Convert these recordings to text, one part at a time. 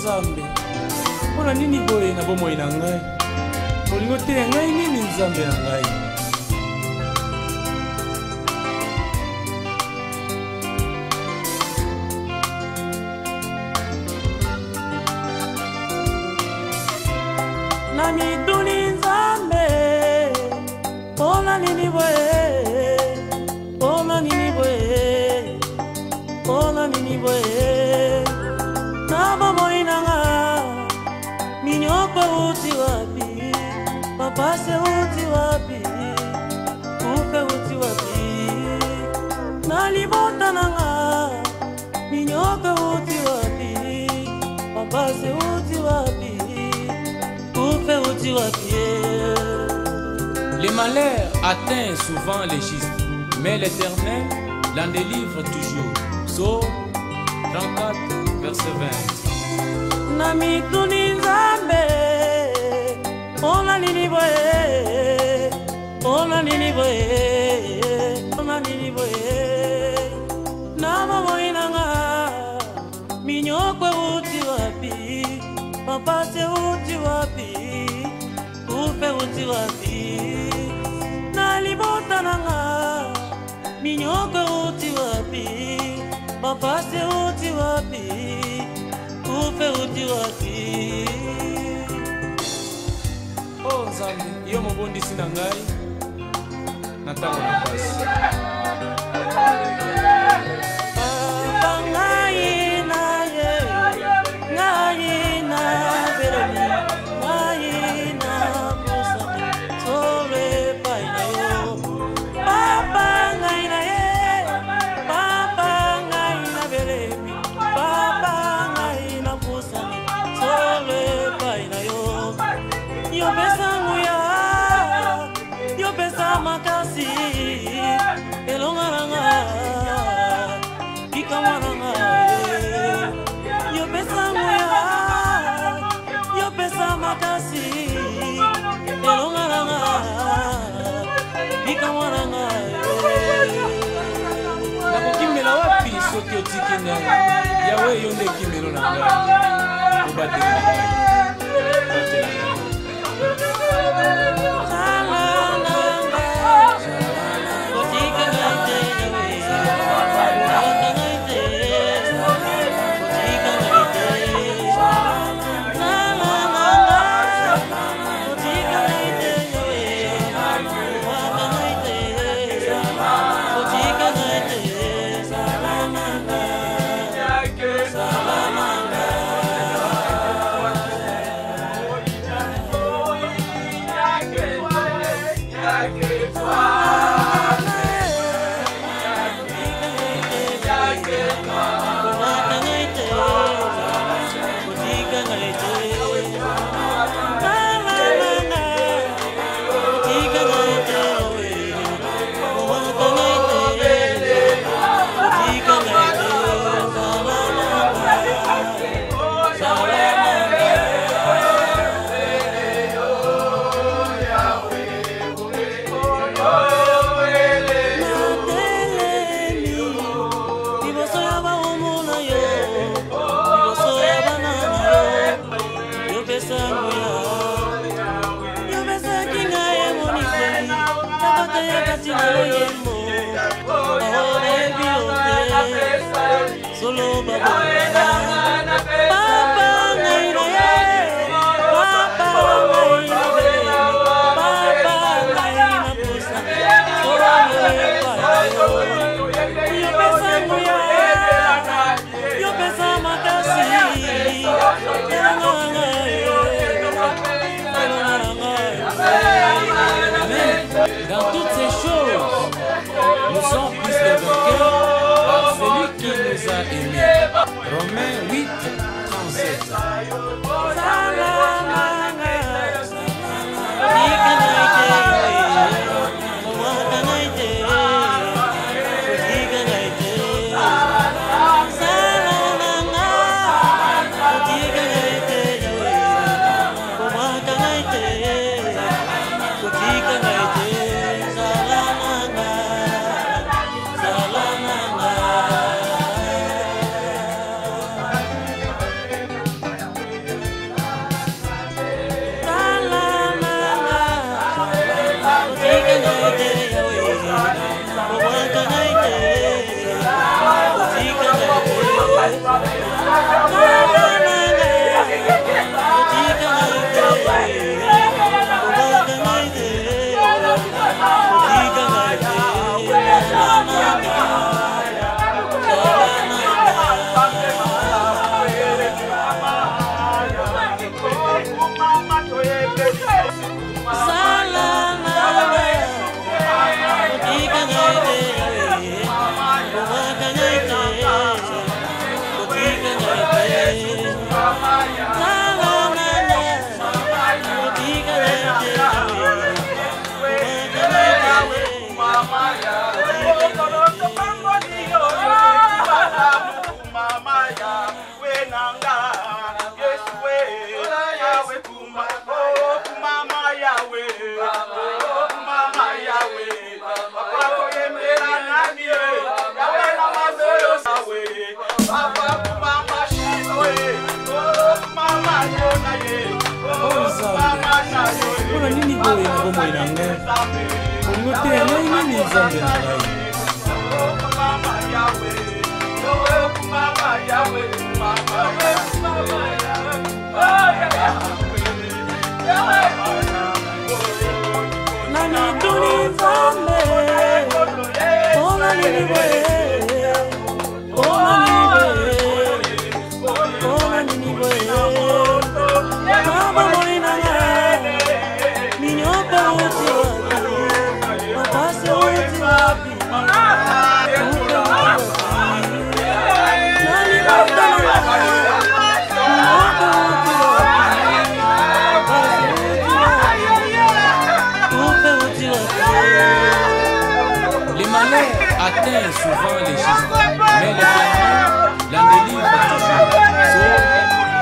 Nzambe, mpona nini boye na bomoi na ngai? Olingo te ngai nini Nzambe na ngai? Na mituni Nzambe, mpona nini boye? Mpona nini boye? Mpona nini boye? Na bomoi na nga, minyoko uti wapi? Papase uti wapi? Kufe uti wapi? Na libota na nga, minyoko uti wapi? Papase uti wapi? Kufe uti wapi? Les malheurs atteignent souvent les justes, mais l'Éternel l'en délivre toujours. Psaume 34, verset 20. Na mituni Nzambe, mpona nini boye? Mpona nini boye? Mpona nini boye? Na bomoi na nga, minyoko uti wapi? Papase uti wapi? Kufe uti wapi? Na libota na nga, minyoko uti wapi? Papase uti wapi? Kufe uti wapi? Oh Nzambe, yo mobondisi na ngai na ntango na pasi. Papa ngai na ye, ngai na bereni, ngai na musami, sole pai na yo. Papa ngai na ye, papa ngai na bereni, papa ngai na musami, sole pai na yo. Yo pesa nguya, yo pesa makasi, elonga nanga, ikamwana nga. Yo pesa nguya, yo pesa makasi, elonga nanga, ikamwana nga. Nakokimela wapi soki otiki ngai? Yawe yo nde kimelo na ngai. Obatela na ngai. Obatela na ngai. Solo baba, papa ngai na ye, papa ngai na be, papa ngai na pusa, solo yo pesa nguya, yo pesa makasi, Dans toutes ces choses, nous sommes plus de vainqueurs par celui qui nous a aimés. Romains 8, 37. Kuna nini boy na bomo inange? Ungote nini ni zambe na rai? Nani tuni zambe? Ona nini boy? Ona nini boy? Mama morina minyoka uti mapasi uti wapi nani batana les malheurs atteignent souvent les justes, mais l'Éternel la délivre toujours.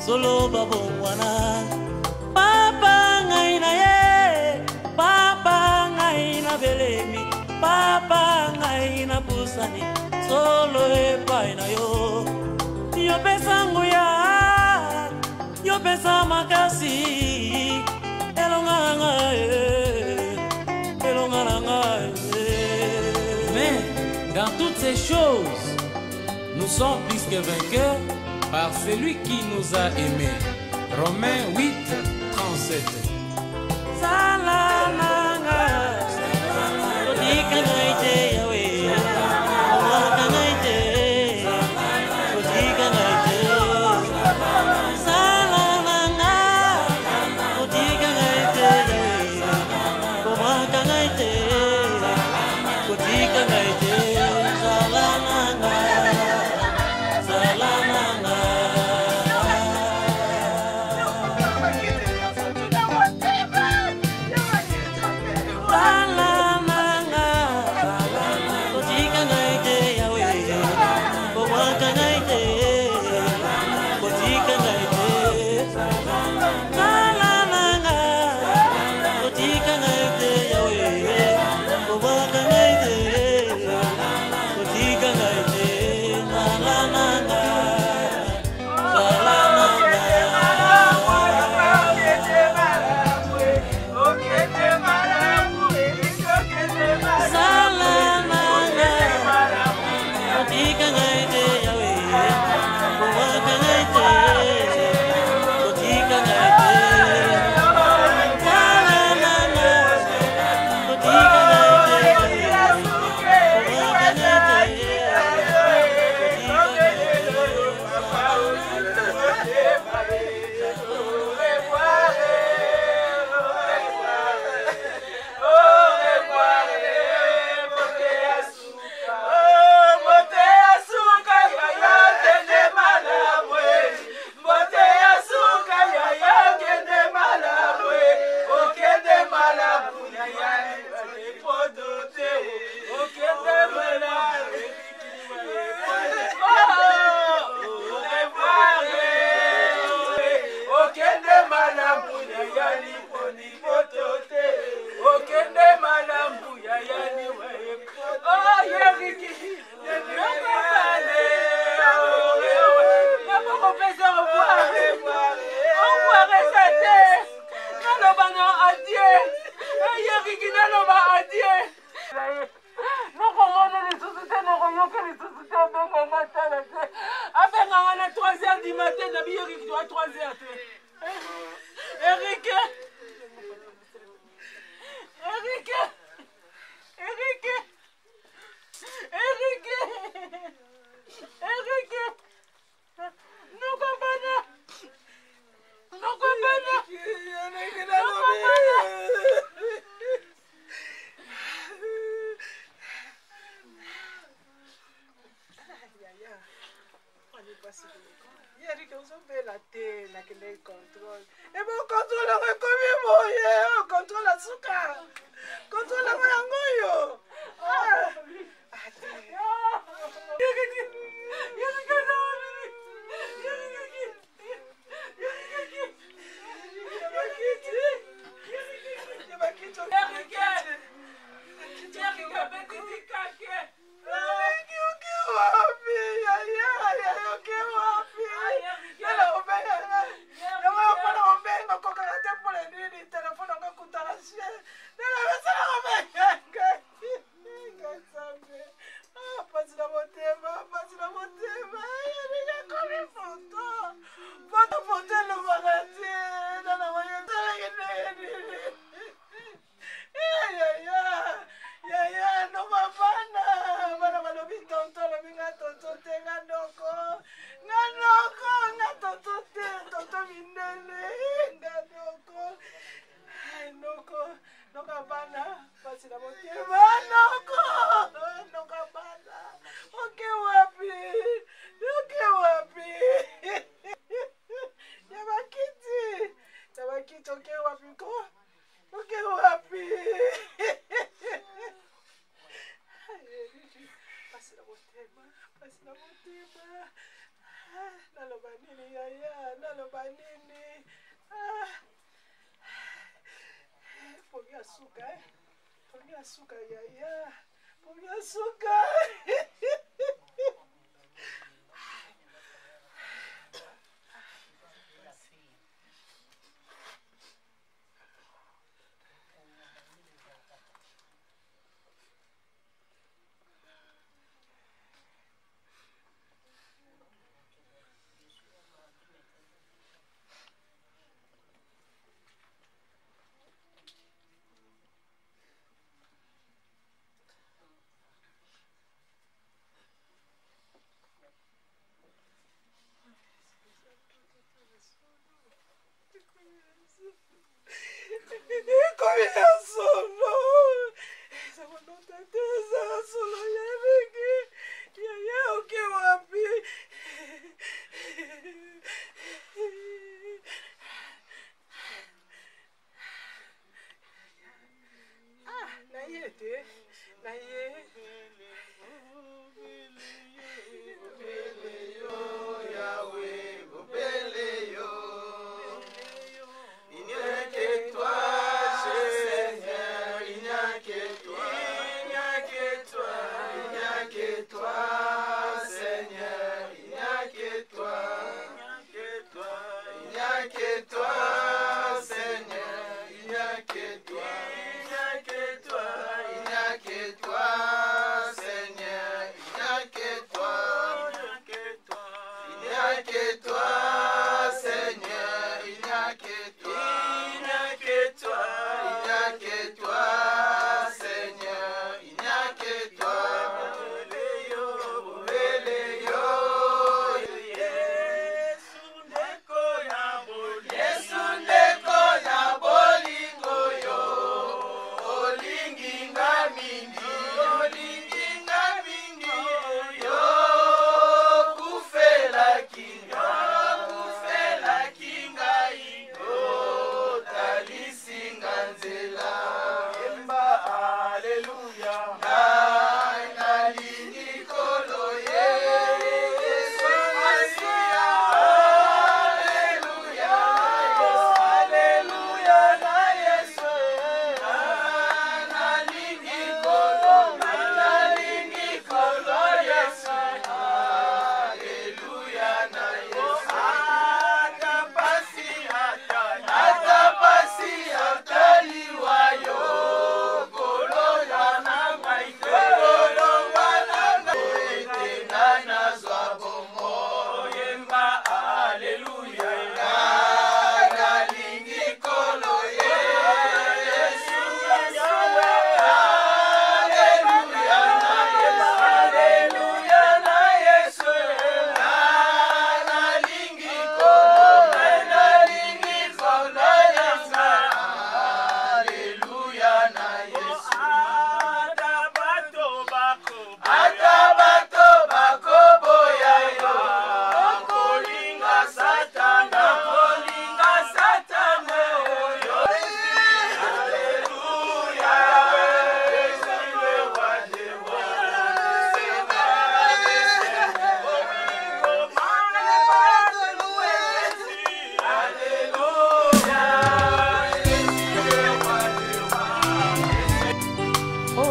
Solo babongwana papa ngai na ye papa ngai na belemi papa ngai na pusani solo epai na yo yo pesa nguya yo pesa makasi elonganga mais dans toutes ces choses nous sommes plus que vainqueurs par celui qui nous a aimés. Romains 8, 37. Salamanga, Salamanga,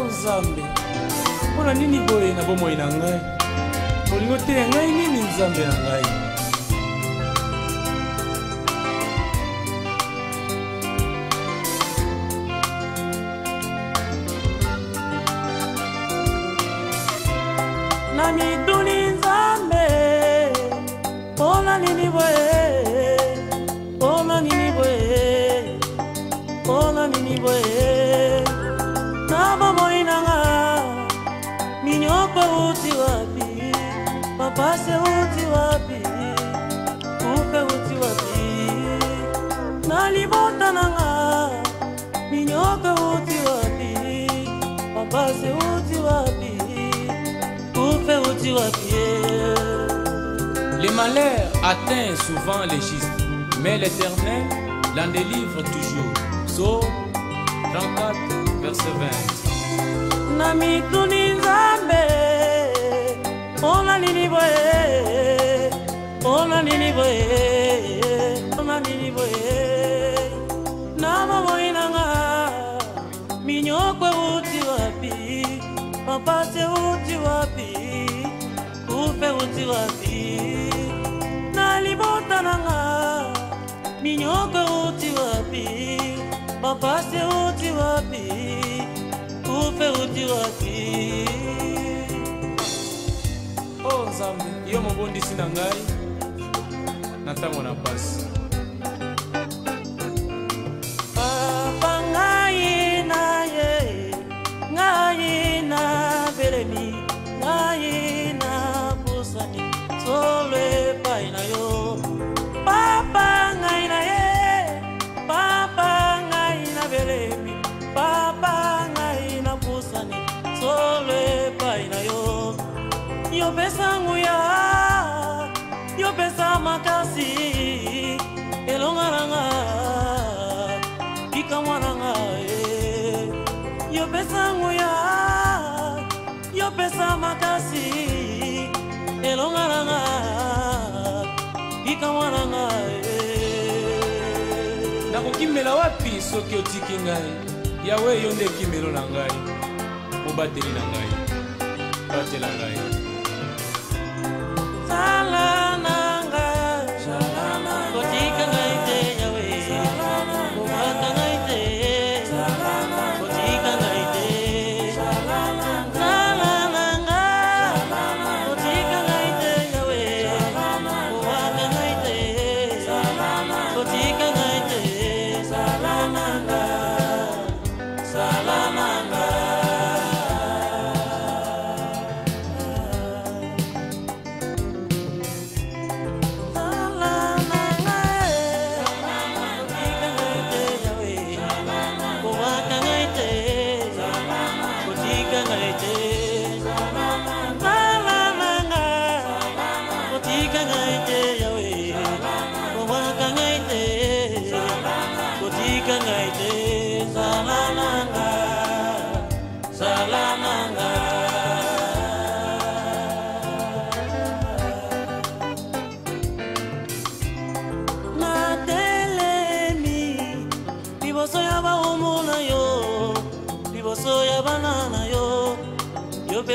Nzambe mpona nini boye na bomoi na ngai olingo te ngai nini Nzambe na ngai na mituni Nzambe mpona nini boye mpona nini boye mpona nini boye na bomoi nanga minyoko uti wapi mapase uti wapi kupe uti wapi na libota nanga minyoko uti wapi mapase uti wapi kupe uti wapi. Les malheurs atteignent souvent les justes, mais l'Éternel l'en délivre toujours. Psaume 34, verset 20. Na mituni Nzambe ona nini boye ona nini boye ona nini boye na bomoi nanga minyoko uti wapi mapase uti wapi kupe uti wapi na libota nanga minyoko uti wapi mapase uti wapi kupe uti wapi. Oh Nzambe yo mobondisi na ngai na ntango na pasi papa ngai na ye ngai na belemi ngai na pusani solo epai na yo papa ngai na ye papa ngai na belemi papa ngai na pusani solo epai na yo yo pesa nguya yo pesa makasi elongaranga ika mwananga yo pesa nguya yo pesa makasi elongaranga ika mwananga nakokimela wapi soki otiki ngai yawe yo nde kimelo na ngai mobateli na ngai batela ngai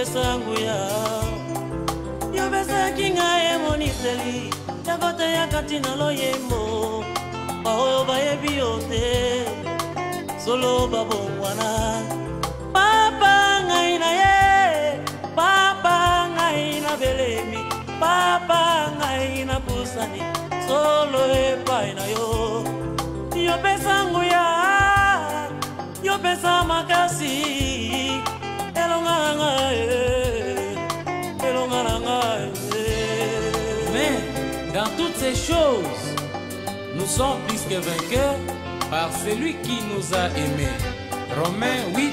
Sanguya yo besa kinga emoniseli yakote yakati na loyembo baoyo bayebi yo te solo babongwana papa ngai na ye papa ngai na belemi papa ngai na pusani solo epai na yo yo besa nguya yo besa makasi mais dans toutes ces choses nous sommes plus que vainqueurs par celui qui nous a aimés. Romains 8,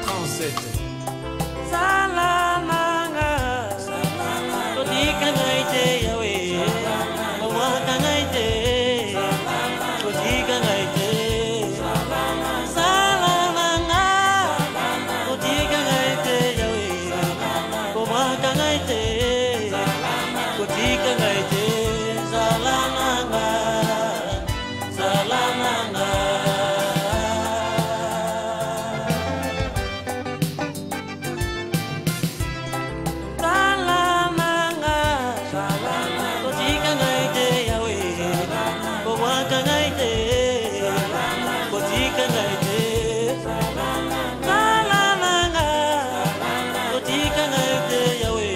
37. Yawe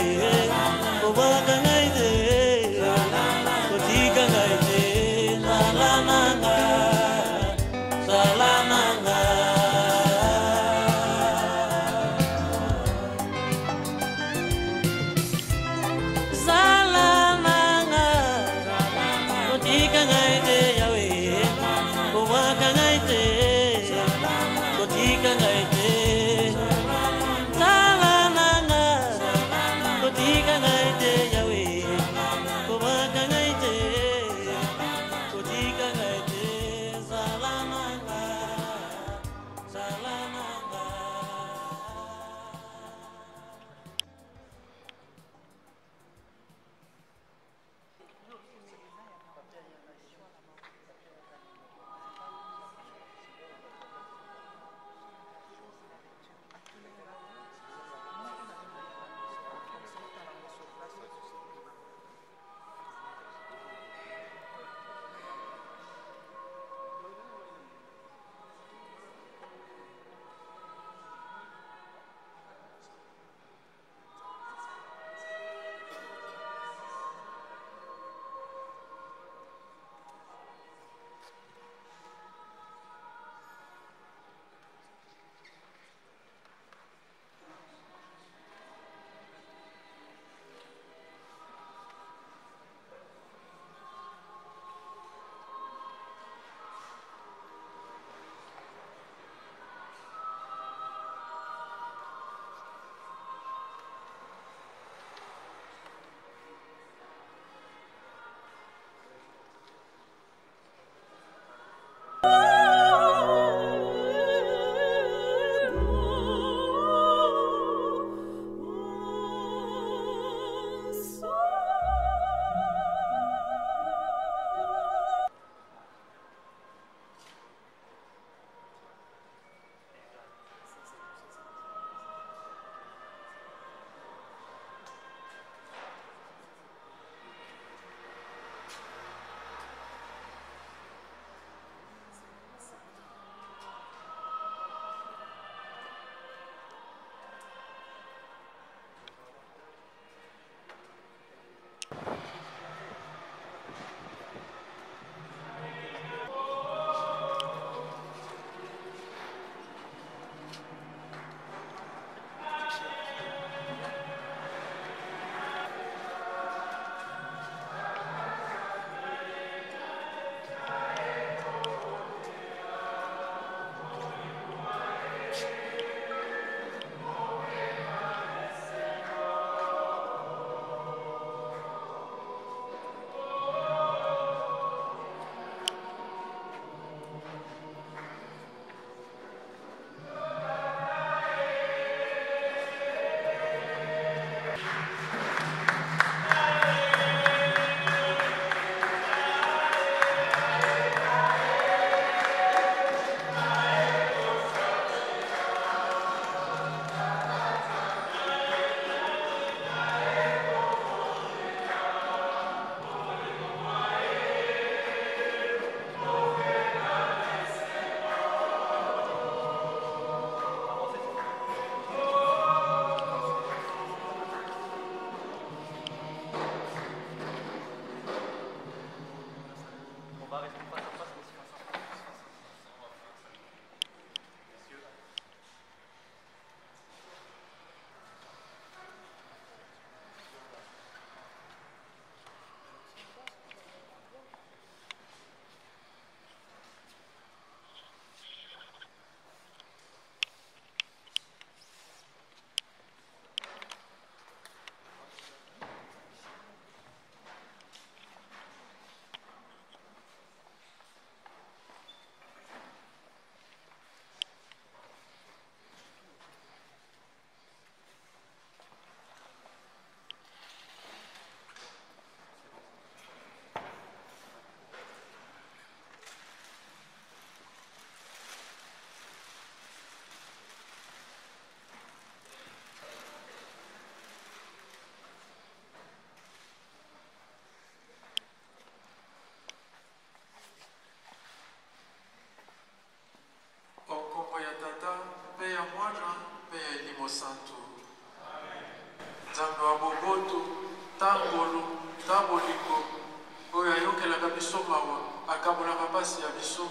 biso mawa akabolaka pasi ya biso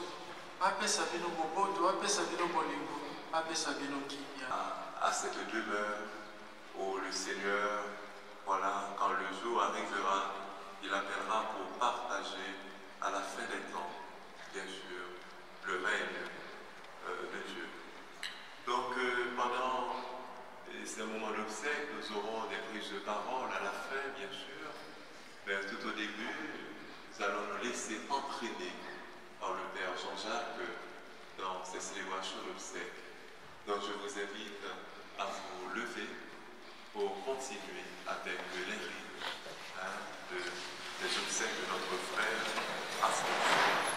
apesa bino boboto apesa bino bolingo apesa bino kimia. À cette demeure où le Seigneur, voilà, quand le jour arrivera, il appellera pour partager à la fin des temps, bien sûr, le règne de Dieu. Donc pendant ces moments d'obsèques, nous aurons des prises de parole à la fin, bien sûr, mais tout au début, nous allons nous laisser entraîner par le Père Jean-Jacques dans ces célébrations d'obsèques. Donc je vous invite à vous lever pour continuer avec les rites des obsèques de notre frère Alphonse.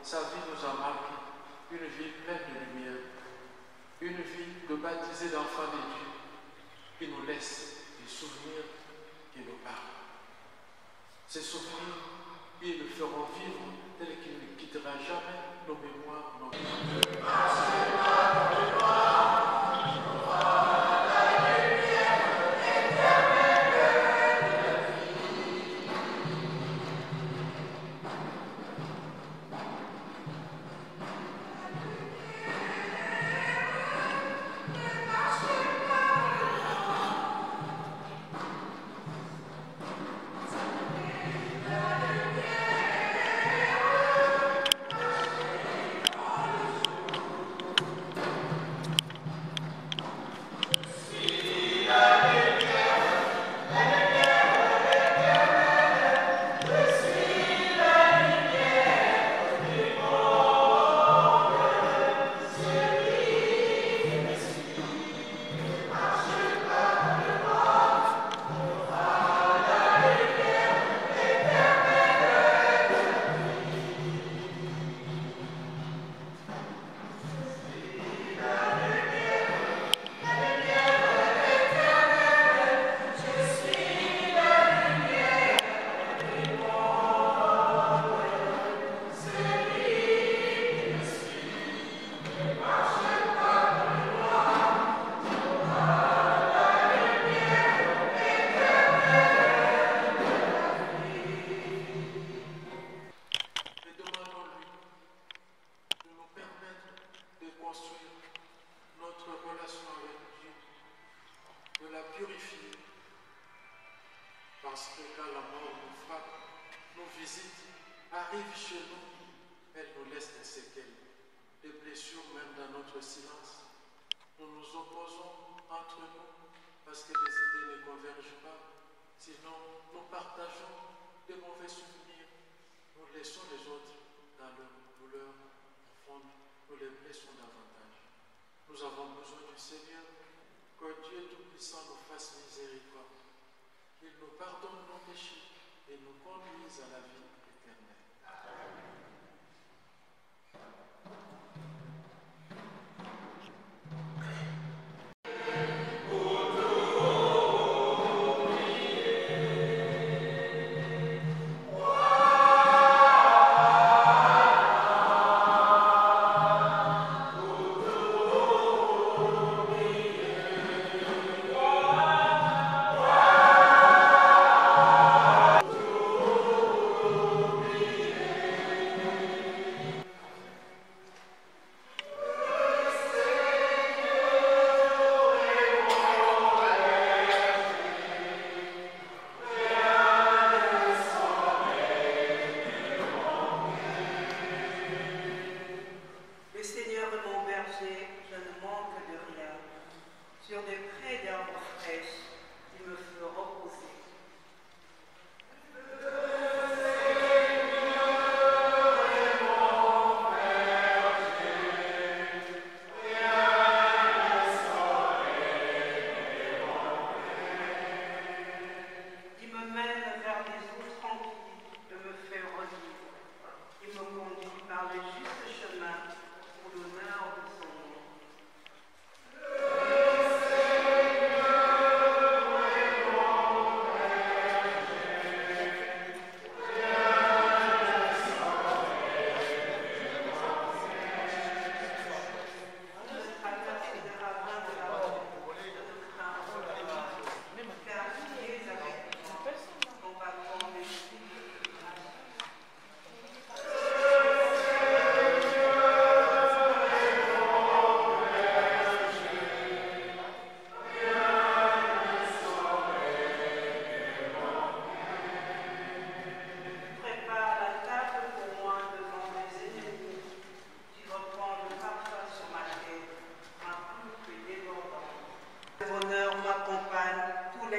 Sa vie nous a marqué une vie pleine de lumière, une vie de baptisés d'enfants de Dieu qui nous laisse des souvenirs qui nous parlent. Ces souvenirs, ils le feront vivre tel qu'il ne quittera jamais nos mémoires, nos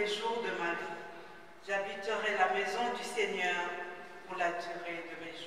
les jours de ma vie, j'habiterai la maison du Seigneur pour la durée de mes jours.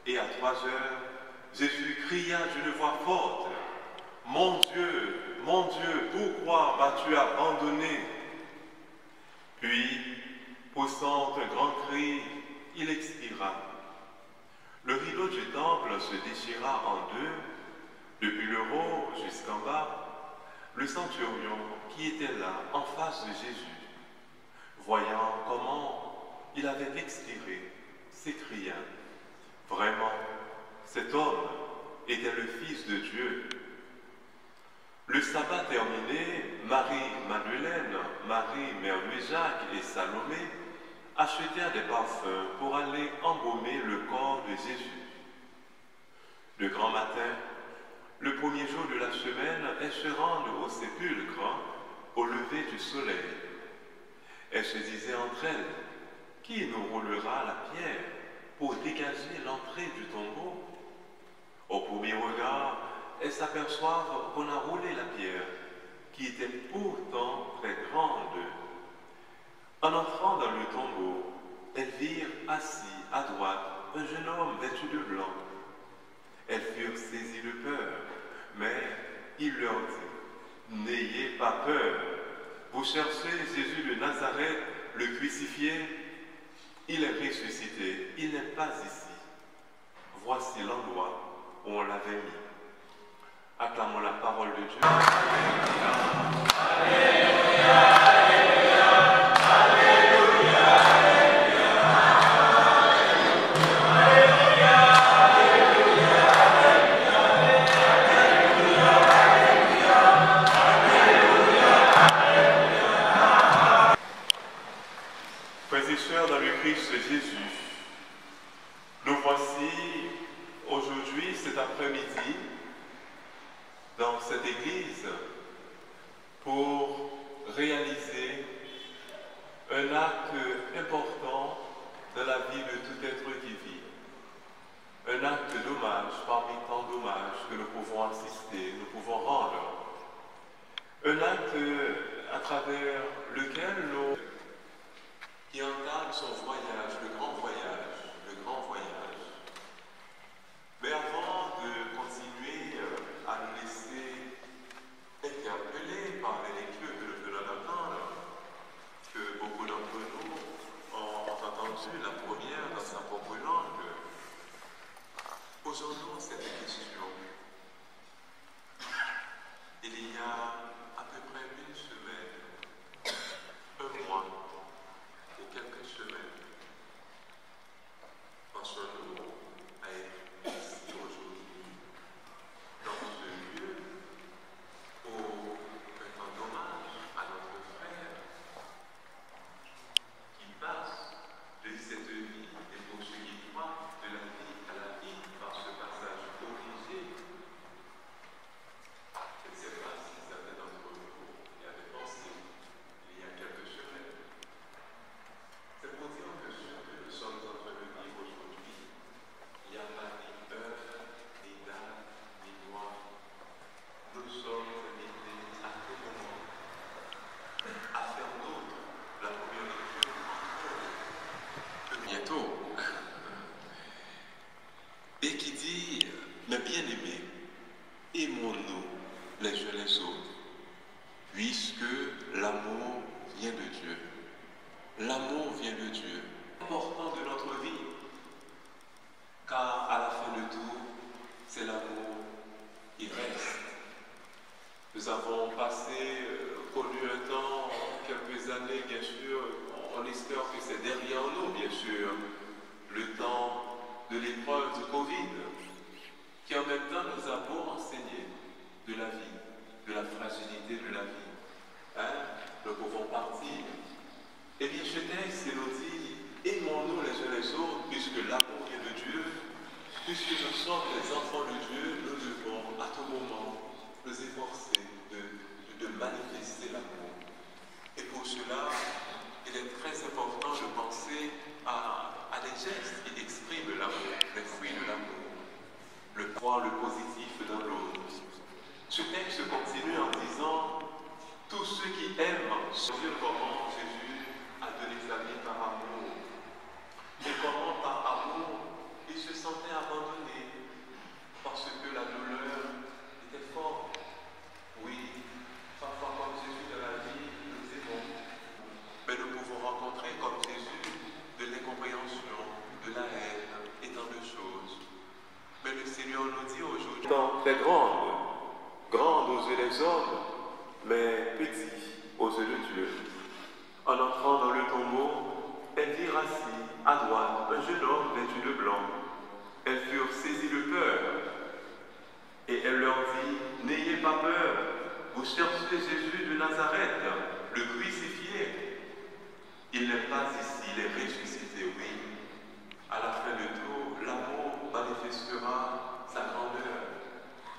Et à 3 heures, Jésus cria d'une voix forte, « Mon Dieu, pourquoi m'as-tu abandonné ?» Puis, poussant un grand cri, il expira. Le rideau du temple se déchira en deux, depuis le haut jusqu'en bas. Le centurion qui était là, en face de Jésus, voyant comment il avait expiré, s'écria, « Vraiment, cet homme était le Fils de Dieu. » Le sabbat terminé, Marie-Madeleine, Marie, mère de Jacques et Salomé achetèrent des parfums pour aller embaumer le corps de Jésus. Le grand matin, le premier jour de la semaine, elles se rendent au sépulcre au lever du soleil. Elles se disaient entre elles, « Qui nous roulera la pierre pour dégager l'entrée du tombeau ?» Au premier regard, elles s'aperçoivent qu'on a roulé la pierre, qui était pourtant très grande. En entrant dans le tombeau, elles virent assis à droite un jeune homme vêtu de blanc. Elles furent saisies de peur, mais il leur dit, « N'ayez pas peur, vous cherchez Jésus de Nazareth, le crucifié. Il est ressuscité, il n'est pas ici. Voici l'endroit où on l'avait mis. » Acclamons la parole de Dieu. Frères et sœurs dans le Christ Jésus, nous voici aujourd'hui, cet après-midi, dans cette église pour réaliser un acte important dans la vie de tout être qui vit. Un acte d'hommage parmi tant d'hommages que nous pouvons assister, nous pouvons rendre. Un acte à travers lequel nous qui entame son voyage, le grand voyage, le grand voyage. Mais avant de continuer à nous laisser interpeller par les lectures que nous venons d'entendre, que beaucoup d'entre nous ont entendu la première dans sa propre langue, posons-nous cette question. Il y a à peu près une semaine, un mois, avons connu un temps, quelques années, bien sûr, on espère que c'est derrière nous, bien sûr, le temps de l'épreuve du Covid, qui en même temps nous a beau enseigner de la vie, de la fragilité de la vie. Nous pouvons partir. Eh bien, ce texte nous dit, aimons-nous les uns les autres, puisque l'amour vient de Dieu, puisque nous sommes les enfants de Dieu, nous devons à tout moment nous efforcer de manifester l'amour. Et pour cela, il est très important de penser à des gestes qui expriment l'amour, les fruits de l'amour, le point, le positif dans l'autre. Ce texte continue en disant, tous ceux qui aiment sauront comment Jésus a donné sa vie par amour. Et comment par amour, il se sentait abandonné parce que la douleur était forte. Oui, parfois comme Jésus de la vie, nous aimons. Mais nous pouvons rencontrer comme Jésus de l'incompréhension, de la haine et tant de choses. Mais le Seigneur nous dit aujourd'hui, très grande aux yeux des hommes, mais petit aux yeux de Dieu. En entrant dans le tombeau, elle vit assis à droite un jeune homme vêtu de blanc. Elles furent saisies de peur. Et elle leur dit, n'ayez pas peur, vous cherchez Jésus de Nazareth, le crucifié. Il n'est pas ici, il est ressuscité, oui. À la fin de tout, l'amour manifestera sa grandeur,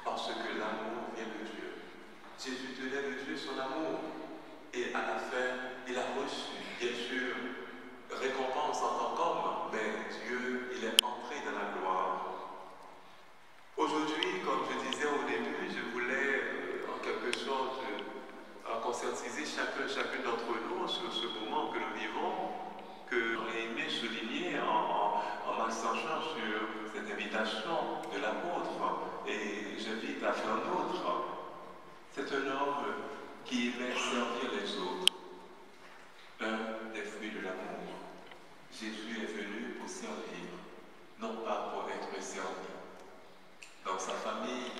parce que l'amour vient de Dieu. Jésus tenait de Dieu son amour, et à la fin, il a reçu, bien sûr, récompense en tant qu'homme, mais Dieu, il est entré dans la gloire. Aujourd'hui, comme je disais au début, je voulais en quelque sorte conscientiser chacune d'entre nous sur ce moment que nous vivons, que j'aurais aimé souligner en m'accrochant sur cette invitation de l'apôtre, et j'invite à faire nôtre. C'est un homme qui aimait servir les autres, un des fruits de l'amour. Jésus est venu pour servir, non pas pour être servi. Dans sa famille,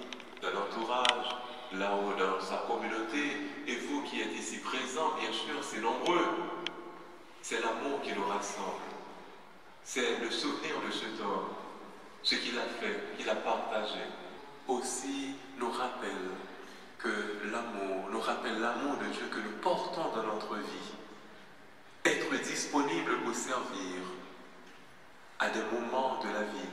dans l'entourage, là-haut dans sa communauté, et vous qui êtes ici présents, bien sûr, c'est nombreux. C'est l'amour qui nous rassemble. C'est le souvenir de cet homme, ce qu'il a fait, qu'il a partagé. Aussi nous rappelle que l'amour, nous rappelle l'amour de Dieu que nous portons dans notre vie. Être disponible pour servir à des moments de la vie.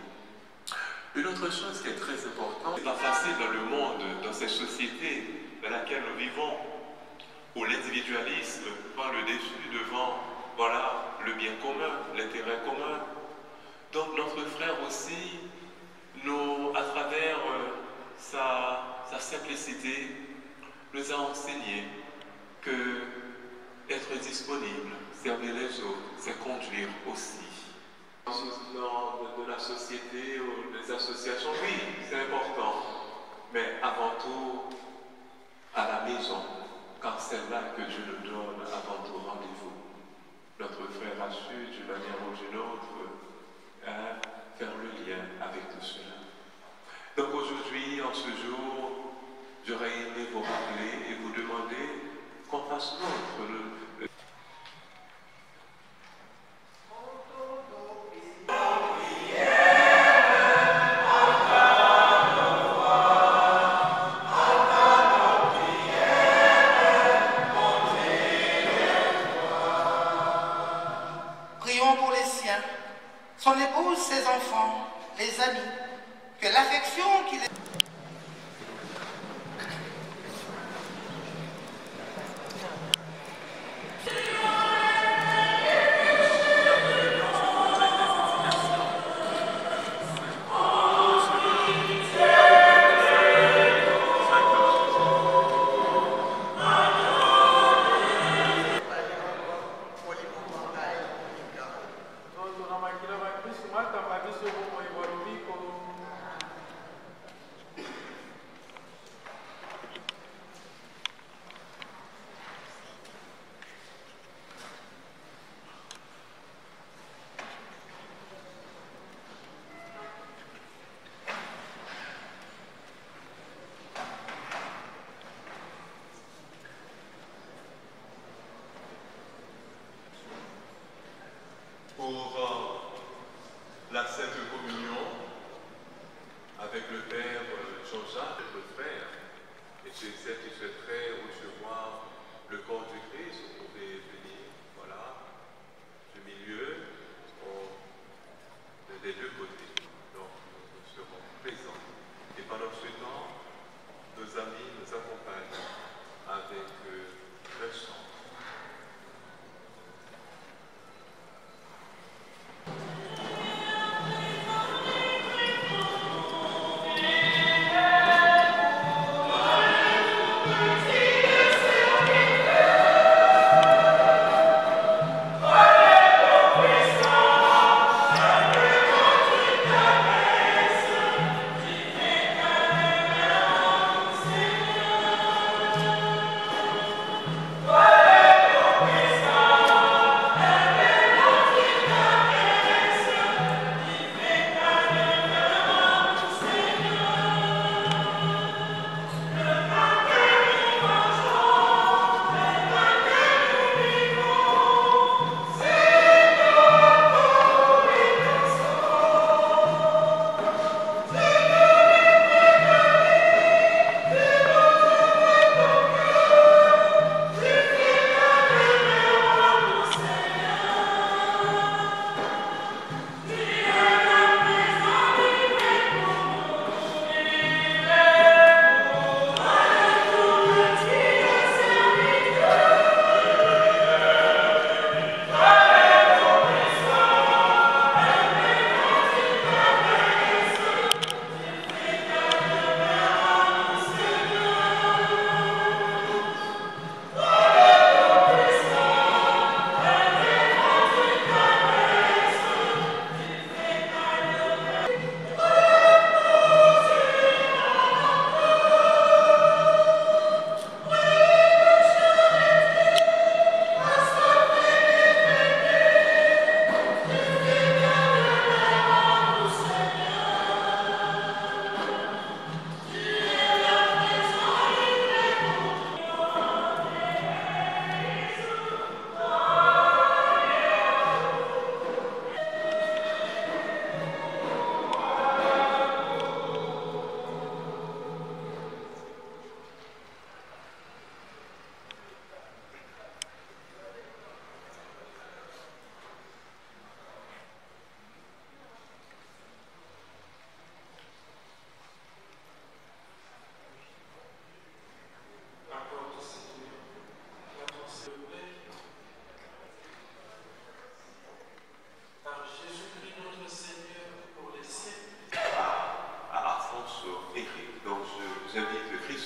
Une autre chose qui est très importante, c'est pas facile dans le monde, dans cette société dans laquelle nous vivons, où l'individualisme prend le dessus devant, voilà, le bien commun, l'intérêt commun. Donc notre frère aussi, à travers sa simplicité, nous a enseigné que être disponible, servir les autres, c'est conduire aussi. De la société ou des associations, oui, c'est important, mais avant tout à la maison, car c'est là que Dieu nous donne avant tout rendez-vous. Notre frère a su, d'une manière ou d'une autre, faire le lien avec tout cela. Donc aujourd'hui, en ce jour, j'aurais aimé vous rappeler et vous demander qu'on fasse notre. Son épouse, ses enfants, les amis, que l'affection qu'il est...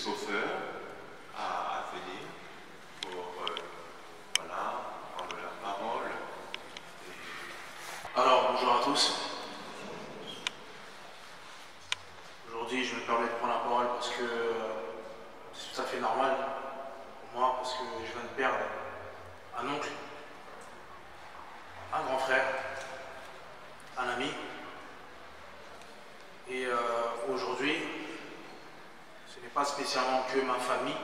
sauveurs à venir pour voilà, prendre la parole. Alors, bonjour à tous. Aujourd'hui, je me permets de prendre la parole parce que c'est tout à fait normal pour moi, parce que je viens de perdre un oncle, un grand frère, un ami. Et aujourd'hui, ce n'est pas spécialement que ma famille.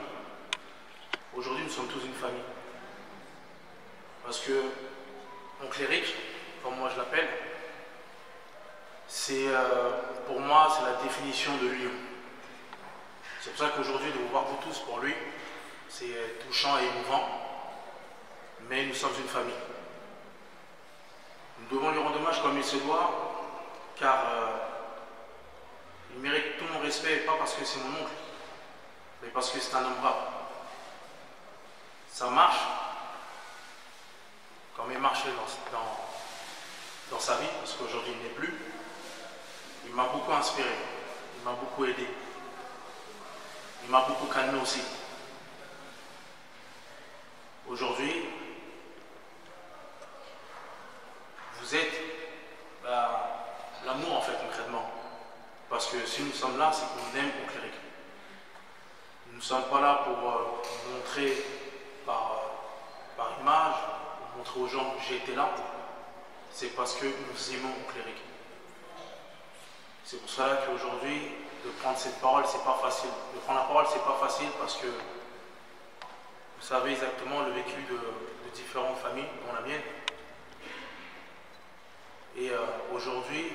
Aujourd'hui, nous sommes tous une famille. Parce que oncle Eric, comme moi je l'appelle, c'est pour moi c'est la définition de l'union. C'est pour ça qu'aujourd'hui de vous voir vous tous pour lui, c'est touchant et émouvant, mais nous sommes une famille. Nous devons lui rendre hommage comme il se doit, car il mérite tout mon respect, pas parce que c'est mon oncle, mais parce que c'est un homme brave. Ça marche comme il marchait dans sa vie, parce qu'aujourd'hui il n'est plus. Il m'a beaucoup inspiré, il m'a beaucoup aidé, il m'a beaucoup calmé aussi. Aujourd'hui, vous êtes l'amour en fait concrètement. Parce que si nous sommes là, c'est qu'on aime oncle Eric. Nous ne sommes pas là pour montrer par image, pour montrer aux gens que j'ai été là. C'est parce que nous aimons oncle Eric. C'est pour cela qu'aujourd'hui, de prendre cette parole, c'est pas facile. De prendre la parole, c'est pas facile parce que vous savez exactement le vécu de différentes familles, dont la mienne. Et aujourd'hui,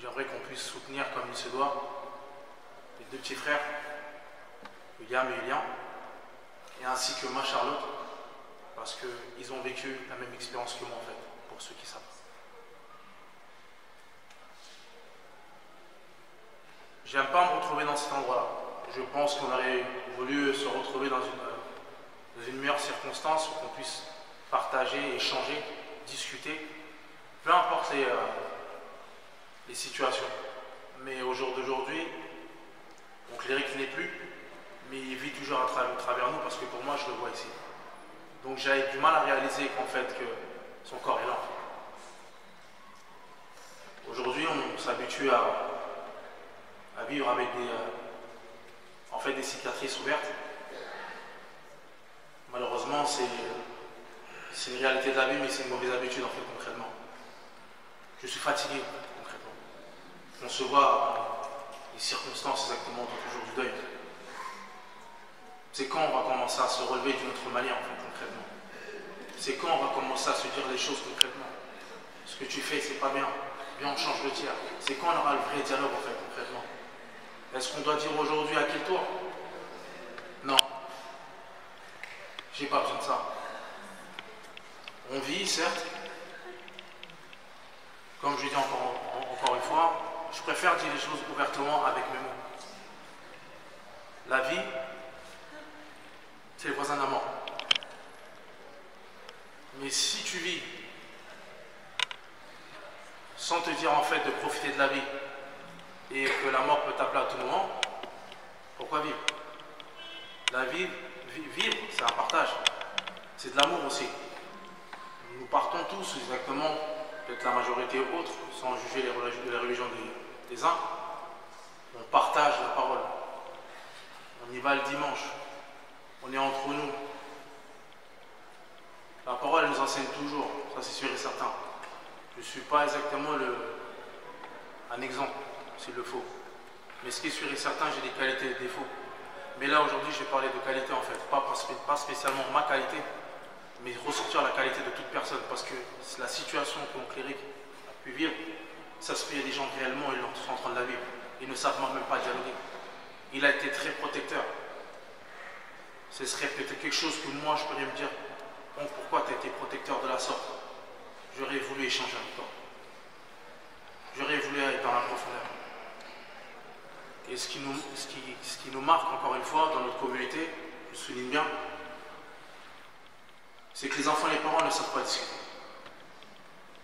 j'aimerais qu'on puisse soutenir comme il se doit les deux petits frères, William et Elian, et ainsi que ma Charlotte, parce qu'ils ont vécu la même expérience que moi en fait, pour ceux qui savent. J'aime pas me retrouver dans cet endroit-là. Je pense qu'on aurait voulu se retrouver dans une meilleure circonstance où on puisse partager, échanger, discuter, peu importe les situations. Mais au jour d'aujourd'hui, oncle Eric n'est plus, mais il vit toujours à travers nous parce que pour moi, je le vois ici. Donc j'avais du mal à réaliser qu'en fait, que son corps est là. Aujourd'hui, on s'habitue à vivre avec des cicatrices ouvertes. Malheureusement, c'est une réalité de la vie, mais c'est une mauvaise habitude en fait concrètement. Je suis fatigué concrètement. On se voit les circonstances exactement du jour du deuil. C'est quand on va commencer à se relever d'une autre manière en fait concrètement. C'est quand on va commencer à se dire les choses concrètement. Ce que tu fais, c'est pas bien. Bien, on change le tir. C'est quand on aura le vrai dialogue en fait concrètement. Est-ce qu'on doit dire aujourd'hui à quel tour? Non. J'ai pas besoin de ça. On vit, certes. Comme je dis encore une fois, je préfère dire les choses ouvertement avec mes mots. La vie, c'est les voisins d'amant. Mais si tu vis sans te dire en fait de profiter de la vie et que la mort peut t'appeler à tout moment, pourquoi vivre? La vie, vivre, c'est un partage. C'est de l'amour aussi. Nous partons tous exactement, peut-être la majorité ou autres, sans juger les religions des uns. On partage la parole. On y va le dimanche. On est entre nous. La parole, elle nous enseigne toujours. Ça, c'est sûr et certain. Je ne suis pas exactement un exemple, s'il le faut. Mais ce qui est sûr et certain, j'ai des qualités et des défauts. Mais là, aujourd'hui, je vais parler de qualité, en fait. Pas spécialement ma qualité, mais ressortir la qualité de toute personne. Parce que la situation qu'oncle Eric a pu vivre, ça se fait, il y a des gens réellement, ils sont en train de la vivre. Ils ne savent même pas dialoguer. Il a été très protecteur. Ce serait peut-être quelque chose que moi, je pourrais me dire, bon, pourquoi tu as été protecteur de la sorte? J'aurais voulu échanger avec toi. J'aurais voulu aller dans la profondeur. Et ce qui nous marque, encore une fois, dans notre communauté, je souligne bien, c'est que les enfants et les parents ne savent pas discuter.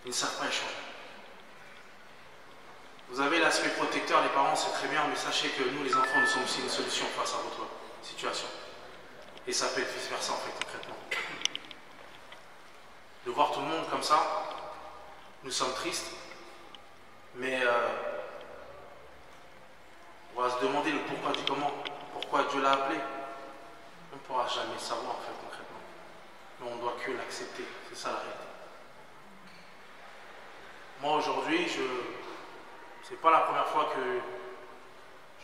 Ils ne savent pas échanger. Vous avez l'aspect protecteur, les parents, c'est très bien, mais sachez que nous, les enfants, nous sommes aussi une solution face à votre situation. Et ça peut être vice-versa, en fait, concrètement. De voir tout le monde comme ça, nous sommes tristes, mais on va se demander le pourquoi du comment, pourquoi Dieu l'a appelé. On ne pourra jamais le savoir, en fait, concrètement. Mais on ne doit que l'accepter, c'est ça la réalité. Moi, aujourd'hui, c'est pas la première fois que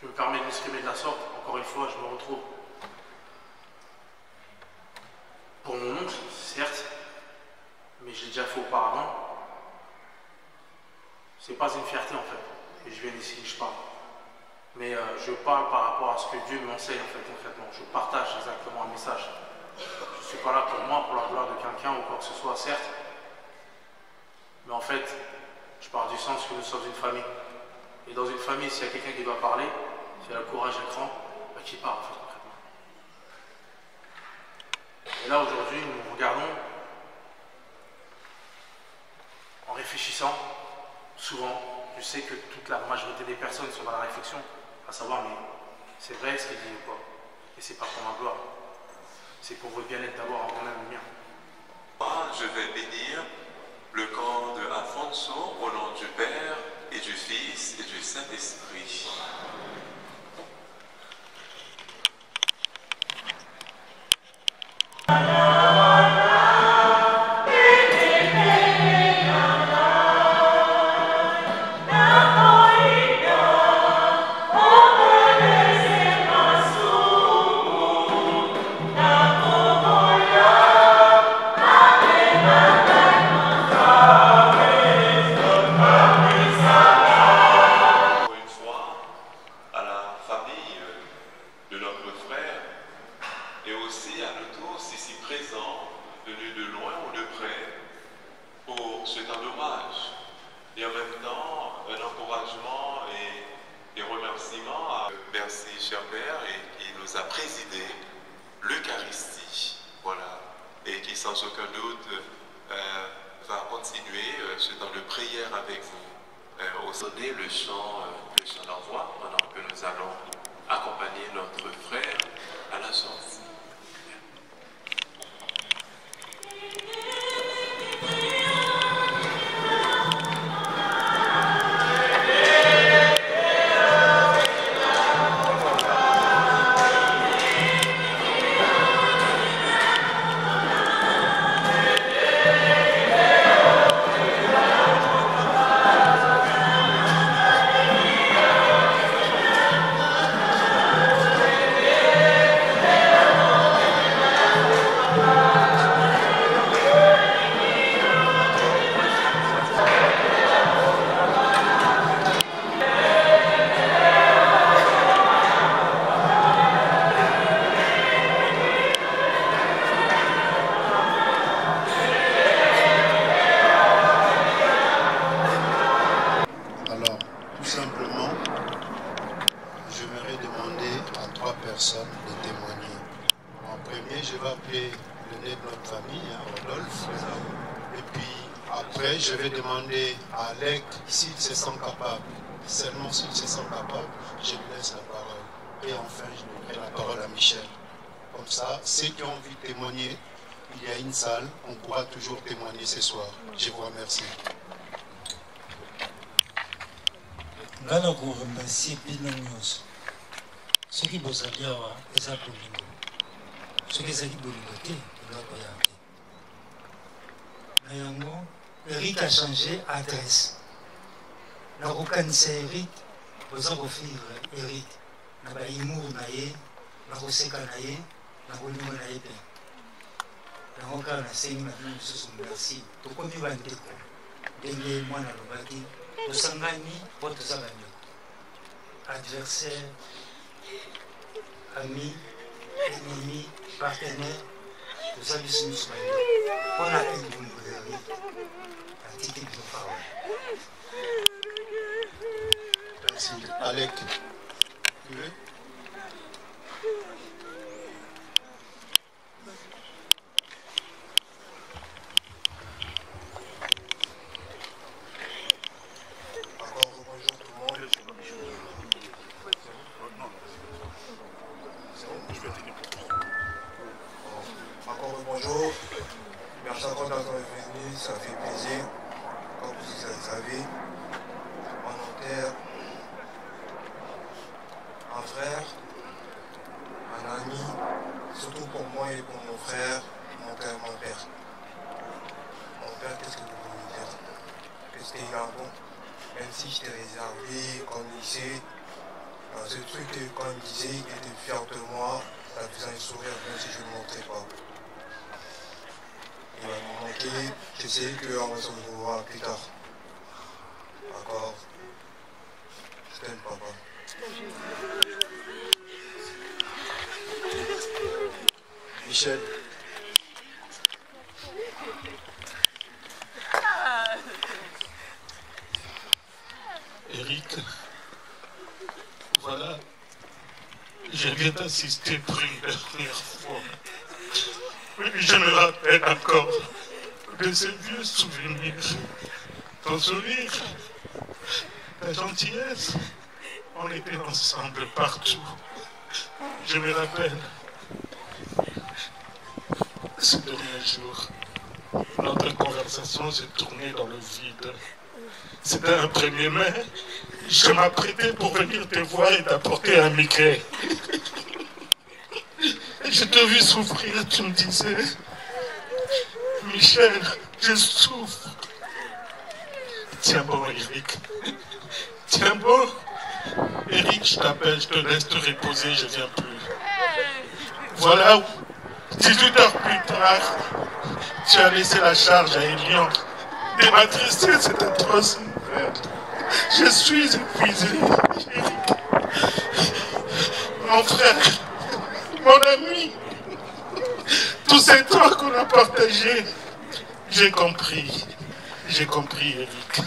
je me permets de m'exprimer de la sorte. Encore une fois, je me retrouve pour mon oncle, certes, mais je l'ai déjà fait auparavant. C'est pas une fierté en fait, que je vienne ici, je parle. Mais je parle par rapport à ce que Dieu m'enseigne en fait, concrètement. Je partage exactement un message. Je ne suis pas là pour moi, pour la gloire de quelqu'un ou quoi que ce soit, certes. Mais en fait, je pars du sens que nous sommes une famille. Et dans une famille, s'il y a quelqu'un qui doit parler, s'il a le courage et le cran, bah, qui parle en fait, concrètement. Et là aujourd'hui, nous regardons en réfléchissant, souvent, je sais que toute la majorité des personnes sont dans la réflexion, à savoir, mais c'est vrai ce qu'il dit ou quoi? Et c'est pas pour ma gloire. C'est pour votre bien-être d'abord avant même le mien. Moi, je vais bénir le camp de Alfonso au nom du Père et du Fils et du Saint-Esprit. Je vais demander à Alec s'il se sent capable. Seulement s'il se sent capable, je lui laisse la parole. Et enfin, je donnerai la parole à Michel. Comme ça, ceux qui ont envie de témoigner, il y a une salle, on pourra toujours témoigner ce soir. Je vous remercie. Ngana ko remercier bino nyonso. Soki bozali awa eza bolingo. Soki ezali bolingo te, eloko ya te. Na yango Eric a changé adresse. La rokanisa Eric, boza kofivre Eric. Na ba humour na ye, na koseka na ye, na bolingo na ye pe. Yango kaka nasengi na bino mosusu merci. Tokomi bandeko. Ndenge mwana alobaki, tosangani po toza bandeko. Adversaire, ami, ennemi, partenaire, toza biso nyonso bandeko. Mpona elongo ya Eric. Merci. Alec, tu veux? Encore bonjour tout le monde. ça fait plaisir. Comme vous le savez, on enterre un frère, un ami, surtout pour moi et pour mon frère, mon père. Mon père, qu'est-ce que vous voulez dire? Que c'était un bon, même si j'étais réservé, comme il disait, ce truc que quand il disait qu'il était fier de moi, ça faisait un sourire, même si je ne le montrais pas. Il va me manquer, je sais qu'on se retrouvera plus tard. D'accord? Je t'aime, papa. Michel. Eric, voilà, je viens d'assister pour une dernière fois. Oui, je me rappelle encore de ces vieux souvenirs, ton sourire, ta gentillesse. On était ensemble partout. Je me rappelle, ce dernier jour, notre conversation s'est tournée dans le vide. C'était un 1er mai. Je m'apprêtais pour venir te voir et t'apporter un Mickey. Je t'ai vu souffrir, tu me disais, Michel, je souffre. Tiens bon, Eric. Tiens bon. Eric, je t'appelle, je te laisse te reposer, je viens plus. Voilà, 18 heures plus tard, tu as laissé la charge à Elian. Et ma tristesse est atroce. Je suis épuisé, Eric. Mon frère, mon ami, tous ces temps qu'on a partagés, j'ai compris, Eric.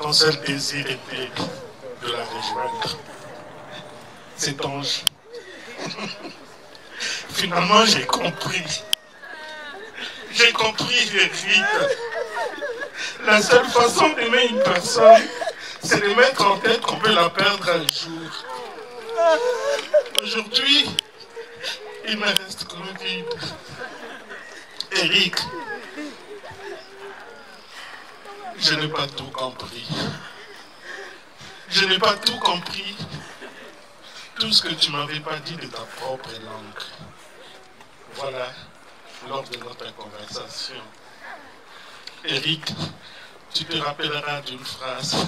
Ton seul désir était de la rejoindre. Cet ange. Finalement, j'ai compris. J'ai compris, Eric. La seule façon d'aimer une personne, c'est de mettre en tête qu'on peut la perdre un jour. Aujourd'hui, il me reste comme vide. Eric, je n'ai pas tout compris. Je n'ai pas tout compris. Tout ce que tu m'avais pas dit de ta propre langue. Voilà, lors de notre conversation. Eric, tu te rappelleras d'une phrase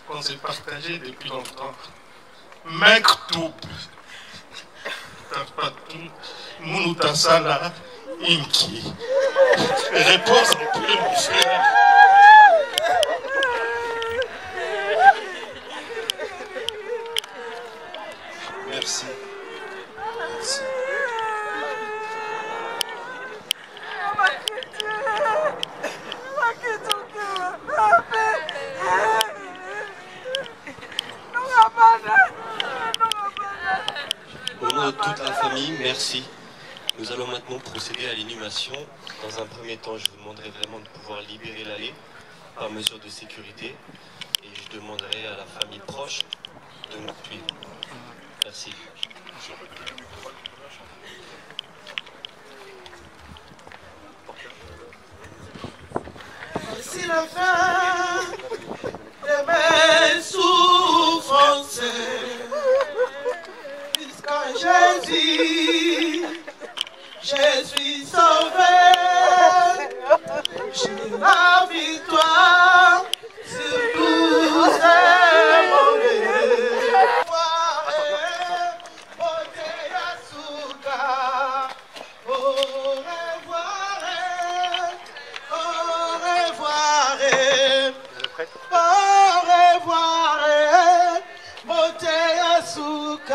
qu'on s'est partagée depuis longtemps. Mektoub. Tapatu, Munutasala, Inki. Repose en paix, mon frère. Merci. Merci. Au nom de toute la famille, merci. Nous allons maintenant procéder à l'inhumation. Dans un premier temps, je vous demanderai vraiment de pouvoir libérer l'allée par mesure de sécurité. Et je demanderai à la famille proche de nous suivre. Merci. C'est la fin de mes souffrances. Jusqu'à Jésus, je suis sauvé. J'ai la victoire sur tous ces mauvais. Au revoir, Moteasuka,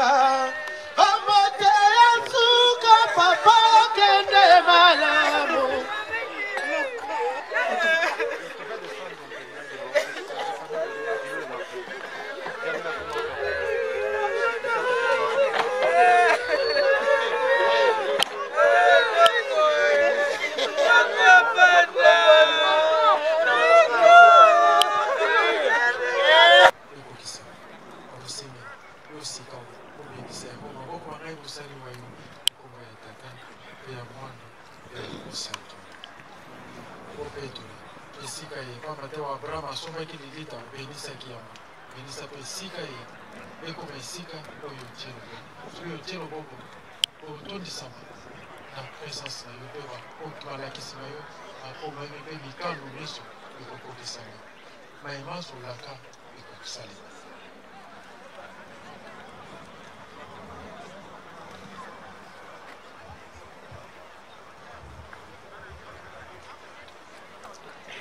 oh Moteasuka, papa kende malamu. Santo. Opedo. yango benisa mpe esika ye ekoma esika oyo otie loboko soki otie loboko otondisama na présence na yo mpe balakisi na yo bakomami mpe mikano nyonso ekokokisama mayema azolaka ekokosalema.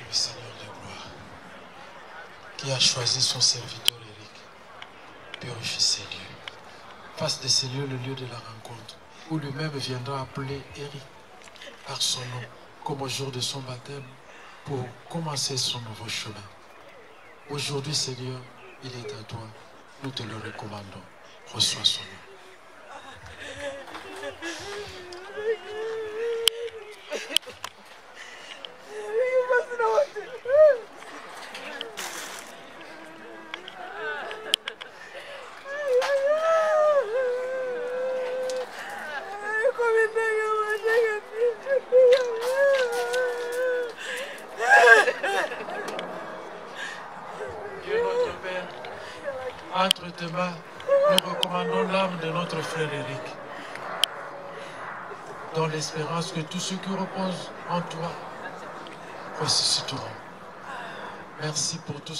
Le Seigneur de gloire, qui a choisi son serviteur Eric, purifie ces lieux. Fasse de ces lieux le lieu de la rencontre, où lui-même viendra appeler Eric par son nom, comme au jour de son baptême, pour commencer son nouveau chemin. Aujourd'hui, Seigneur, il est à toi. Nous te le recommandons. Reçois son nom. Dieu notre Père, entre tes mains, nous recommandons l'âme de notre frère Eric, dans l'espérance que tous ceux qui reposent en toi ressusciteront. Merci pour tout